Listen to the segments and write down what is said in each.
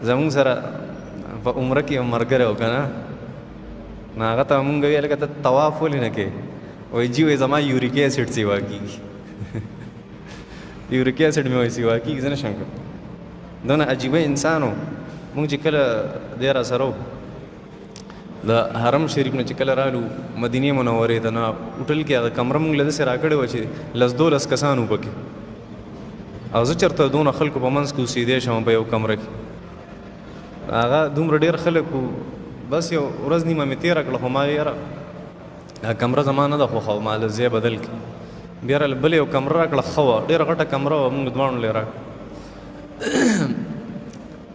زمونږ سره په عمره کې یو ملګری و که نه، نو هغه ته مونږ ویل که ته طواف ولې نه کوې؟ وایي جي وایي زما یوریک ایسډ سیوا کېږي. یوریک ایسډ مې وایي سیوا کېږي، زه نه شم کولی. دونه عجیبه انسان و. مونږ چې کله دی را سره و د حرم شریف نه چې کله رالو مدینې منورې ته، نه هوټل کې هغه کمره مونږ له داسې راکړې وه چې 10-12 کسان وو پکې، او زه چېرته دونه خلکو په منځ کې اوسېدی شم په یو کمره کې. هغه دومره ډېر خلک وو، بس یو ورځ نیمه مې تېره کړه، خو ما یاره دا کمره زما نه ده خوښه، ما له ځای بدل کړي. بیا راله بل یو کمره را کړه، ښه وه، ډېره غټه کمره وه، مونږ دواړو له یې راکړه.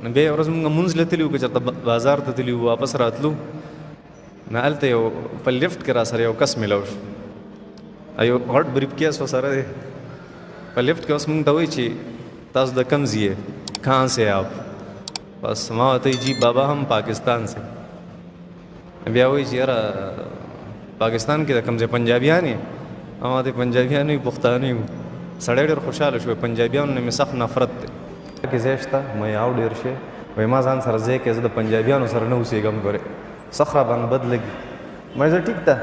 نو بیا یو ورځ مونږ مونځ له تللي وو، که چېرته بازار ته تللي وو، واپس راتلو، نو هلته یو په لفټ کې را سره یو کس میلاو شو، یو غټ بریف کیس ورسره دی په لفټ کې. اوس مونږ ته وایي چې تاسو د کوم ځای یې؟ کہاں سے آپ؟ بس ما ورته جی بابا هم پاکستان سے. بیا وایي چې یاره پاکستان کې د کوم ځای پنجابیان یې؟ ما ورته پنجابیان یو پښتانه یو. سړی ډېر خوشحاله شو، پنجابیانو نه مې سخت نفرت دی کې ځای شته میاو ډېر شی. وایي ما ځان سره ځای کې زه د پنجابیانو سره نه اوسېږم، ګورې سخت را باندې بد لګي. ما زه ټیک ده،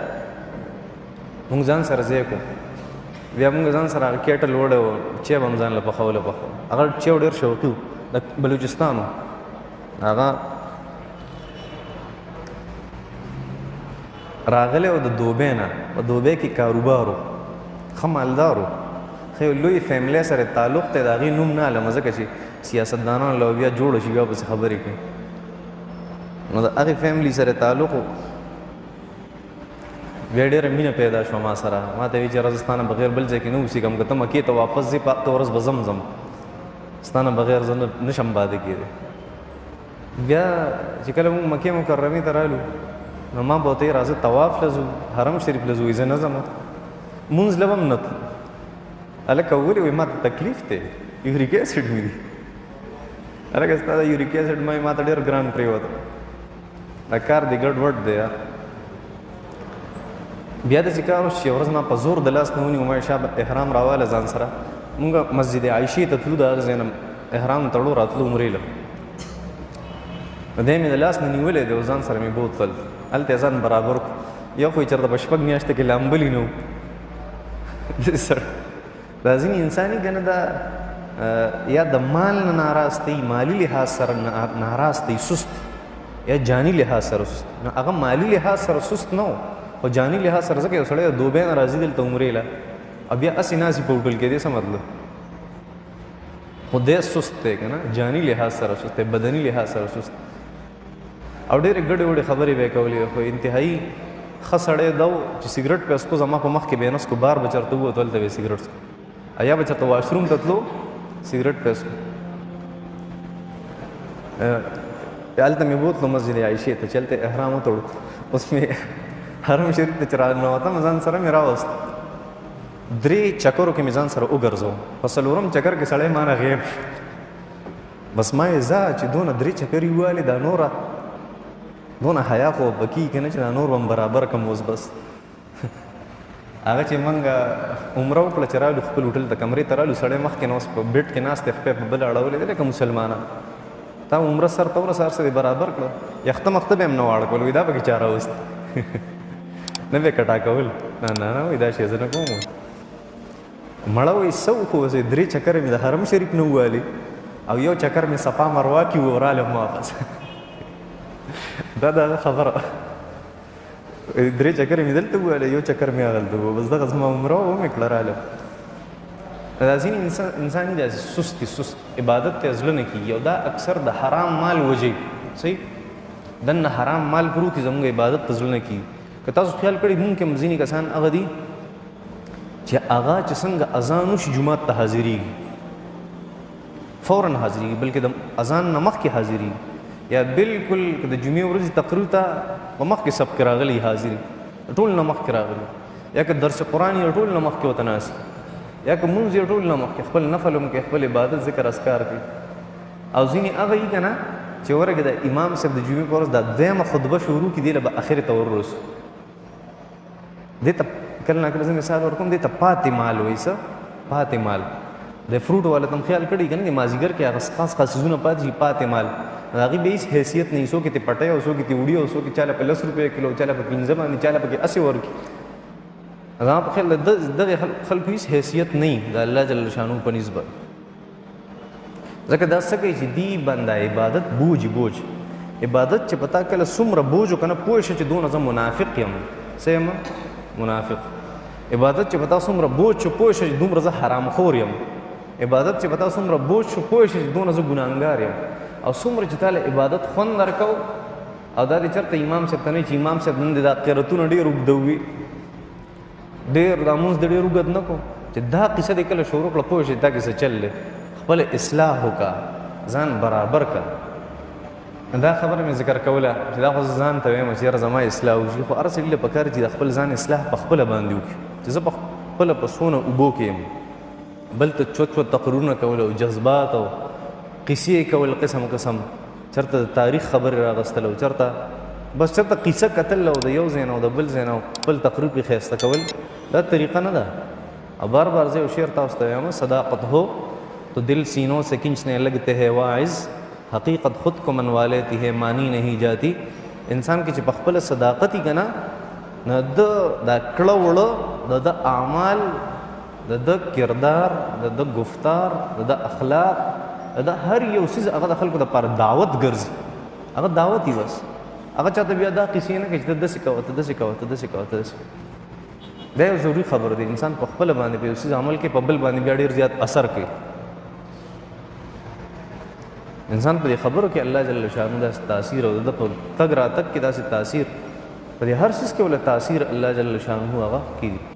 مونږ ځان سره ځای کړو. بیا مونږ ځان سره کیټل وړی و، چای به هم ځان له پخوله پخو. هغه چای ډېر شوقي و، د بلوچستان و. هغه راغلی و د دوبۍ نه، په دوبۍ کې کاروبار و، ښه مالدار و، ښه یو لوی فیملی سره تعلق دی. د هغې نوم نه علمه، ځکه چې سیاستدانان له بیا جوړه شي، بیا پسې خبرې کوي. نو د هغې فیملی سره تعلق و. بیا ډېره مینه پیدا شوه ما سره. ما ته وایي چې یاره زه ستا نه بغیر بل ځای کې نه اوسېږم، که ته مکې ته واپس ځې په هغه ورځ به زم ستا نه بغیر زه نه شم پاتې کېدی. بیا چې کله مونږ مکې مکرمې ته رالو، نو ما به ورته وایي راځه طواف له ځو، حرم شریف له ځو. زه نه ځم، مونځ له به هم نه تلو. هلکه ولې؟ وایي ما ته تکلیف دی، یوریک ایسډ مې دي. هلکه ستا دا یوریک ایسډ ما ته ډېر ګران پرېوته، دا کار دی ګډ وډ دی یار. بیا داسې کار وشو چې یو ورځ ما په زور د لاس نه ونیو، ما شابه احرام راواله ځان سره. مونږ مسجد عایشې ته تلو، د هغه ځای نه احرام تړو راتلو عمرې له. نو دی مې د لاس نه نیولی دی او ځان سره مې بوتل، هلته یې ځان برابر کړو. یو خو یې چېرته په 6 میاشتې کې لامبلي نه و. دا ځینې انساني که نه دا یا د مال نه ناراض دی، مالي لحاظ سره ناراض دی، سست، یا جاني لحاظ سره سست. نو هغه مالي لحاظ سره سست نه و، خو جاني لحاظ سره ځکه یو سړی د دوبۍ نه راځي دلته عمرې له، او بیا هسې ناستي په هوټل کې، دې څه مطلب؟ خو دی سست دی که نه، جاني لحاظ سره سست دی، بدني لحاظ سره سست. او ډېرې ګډې وډې خبرې به یې کولې، خو انتهایي ښه سړی ده و چې سګرټ به یې څکو، زما په مخ کې به یې نه څکو، بار به چېرته ووتو هلته به یې سګرټ څکو، یا به چېرته واشروم ته تلو سګرټ به یې څکو. هلته مې بوتلو مسجد عایشې ته چې هلته احرام وتړو. اوس مې حرم شریف ته چې راننوتم، ځان سره مې راوست، 3 چکرو کې مې ځان سره وګرځوم. په 4م چکر کې سړی ما نه غیب شو. بس ما یې ځه چې دونه 3 چکرې ووالې، دا نوره دونه حیا خو به کېږي که نه چې دا نور به م برابر کړم. اوس بس هغه چې موږ عمره وکړه چې رالو خپل هوټل ته کمرې ته رالو، سړی مخکې نه اوس په بیډ کې ناست دی، خپې په بله اړولې دی لکه مسلمانان. تا عمره سر ته ورسه هر څه دې برابر کړه، یخته مخته به هم نه واړه کول. وایي دا پکې چا راوست نه به یې کټا کول. نه نه نه، وایي دا شی زه نه کوم. مړه وایي څه وکړو؟ 3 چکرې مې د حرم شریف نه ووالې، او یو چکر مې صفا مروه کې و، رالم واپس. دا دغه خبره، 3 چکرې مې دلته ووالې، یو چکر مې هغلته و، بس دغه زما عمره ومې کړه رالم. دا ځینې انسان داسې سست دي، سست عبادت ته زړه نه کېږي، او دا اکثر د حرام مال وجې. صحیح، دننه حرام مال پروت وي، زموږ عبادت ته زړه نه کېږي. که تاسو خیال کړئ، ممکن ځینې کسان هغه دي چې هغه چې څنګه اذان وشي جومات ته حاضرېږي، فوراً حاضرېږي، بلکې د اذان نه مخکې حاضرېږي، یا بالکل که د جمعې ورځې تقریر ته په مخکې صف کې راغلی حاضري، ټول نه مخکې راغلی، یا که درس قرآن یې ټول نه مخکې ورته ناست، یا که مونځ یې ټول نه مخکې خپل نفل هم کوي، خپل عبادت ذکر اذکار کوي. او ځینې هغه یي که نه چې ورګه د امام صاحب د جمعې په ورځ دا 2مه خطبه شروع کړي، دې له به اخرې ته ورسو. دې ته کله نه کله زه مثال ورکوم، دې ته پاتې مال وایي. څه پاتې مال؟ د فروټ والا ته هم خیال کړي که نه، د مازدیګر کې هغه خاص خاص څیزونه پاتې شي، پاتې مال. هغه به هیڅ حیثیت نه سو کې ته پټه او سو کې ته وړي او سو کې چاله په 10 روپے کیلو چاله په 15 باندې چاله په 80 ورکی هغه په خل دغه خلکو هیڅ حیثیت نه د الله جل شانو په نسبت ځکه دا څه کوي چې دی بنده عبادت بوج عبادت چې پتا کله څومره بوج کنه پوه شي چې دونه زه منافق یم سم منافق عبادت چې پتا څومره بوج پوه شي دومره زه حرام خور یم عبادت چې پتا څومره بوج پوه شي دونه زه ګناهګار یم او څومره چې تعالی عبادت خوند درکو او دا دې چرته امام صاحب ته نه چې امام صاحب نن دا قرتونه ډېر وګدوي ډېر د مونږ د ډېر وګد نه کو چې دا قصه دې کله شروع کړه پوه شي دا کیسه چللې خپل اصلاح وکا ځان برابر کړه دا خبره مې ذکر کوله چې دا خو ځان ته وایم چې زما اصلاح وشي خو هر څه له پکار چې د خپل ځان اصلاح په خپل باندې وکړي چې زه په خپل پسونه اوبو کې یم بل ته چوت تقریرونه کول او جذبات او قصې کول قسم چرته تاریخ خبر راغستل او چرته بس چرته قصه قتل او د یو زین او د بل زین او بل تقریر په خیسته کول دا طریقه نه ده اور بار بار زه شعر تاسو ته وایم صداقت ہو تو دل سینوں سے کھینچنے لگتے ہیں واعظ حقیقت خود کو منوا لیتی ہے مانی نہیں جاتی انسان کې چې په خپل صداقت یې کنه نه دا کړه وړه د اعمال د کردار د گفتار د اخلاق د هر یو څه هغه د خلکو لپاره دعوت ګرځي هغه دعوت یې بس هغه چاته بیا دا قصې نه کوي چې داسې کوه ته داسې کوه ته داسې کوه ته داسې دا یو ضروري خبره ده انسان په خپل باندې په یو څه عمل کې په بل باندې بیا ډېر زیات اثر کوي انسان په دې خبرو کې الله جل شانه دا تاثیر او د په تګ راتګ کې داسې تاثیر په هر څه کې ول تاثیر الله جل شانه هغه کوي